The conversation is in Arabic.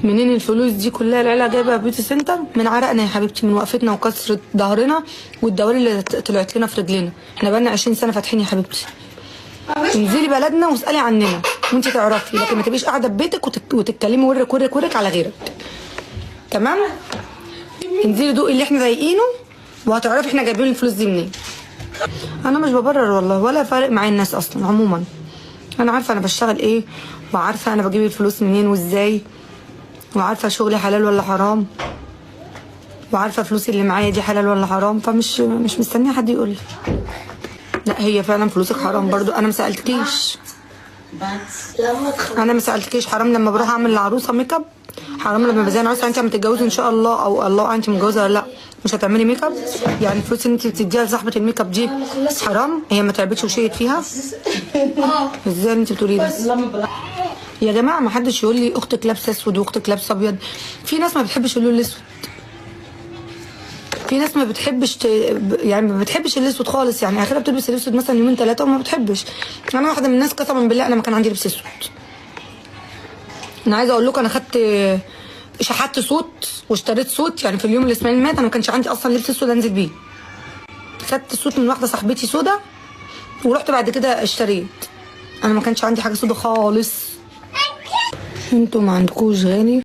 منين الفلوس دي كلها؟ العيله جايبه بيوتي سنتر من عرقنا يا حبيبتي، من وقفتنا وكسره ظهرنا والدوالي اللي طلعت لنا في رجلنا. احنا بقالنا 20 سنه فاتحين يا حبيبتي. انزلي بلدنا واسالي عننا وانت تعرفي، لكن ما تبقيش قاعده في بيتك وتتكلمي ورك ورك ورك على غيرك. تمام؟ انزلي دوقي اللي احنا ضايقينه وهتعرفي احنا جايبين الفلوس دي منين. انا مش ببرر والله ولا فارق معايا الناس اصلا. عموما انا عارفه انا بشتغل ايه، وعارفه انا بجيب الفلوس منين وازاي، وعارفه شغلي حلال ولا حرام، وعارفه فلوسي اللي معايا دي حلال ولا حرام. فمش مستنيه حد يقول لي لا هي فعلا فلوسك حرام. برضو انا ما سالتكيش، انا ما سالتكيش. حرام لما بروح اعمل لعروسه ميك اب؟ حرام لما بزين عروسه انت لما تتجوزي ان شاء الله، او الله انت متجوزه ولا لا، مش هتعملي ميك اب؟ يعني الفلوس اللي انت بتديها لصاحبه الميك اب دي حرام؟ هي ما تعبتش وشيت فيها؟ ازاي انت بتقولي ده؟ يا جماعه ما حدش يقول لي اختك لابسه اسود واختك لابسه ابيض. في ناس ما بتحبش اللون الاسود، في ناس ما بتحبش يعني ما بتحبش الاسود خالص، يعني اخرها بتلبس الاسود مثلا يومين ثلاثه وما بتحبش. انا واحده من الناس قسما بالله انا ما كان عندي لبس اسود. انا عايزه اقول لكم انا خدت شحات صوت واشتريت صوت، يعني في اليوم اللي اسماعيل مات انا ما كانش عندي اصلا لبس اسود انزل بيه. خدت صوت من واحده صاحبتي سودا ورحت بعد كده اشتريت. انا ما كانش عندي حاجه سودا خالص. انتوا ما عندكوش غالي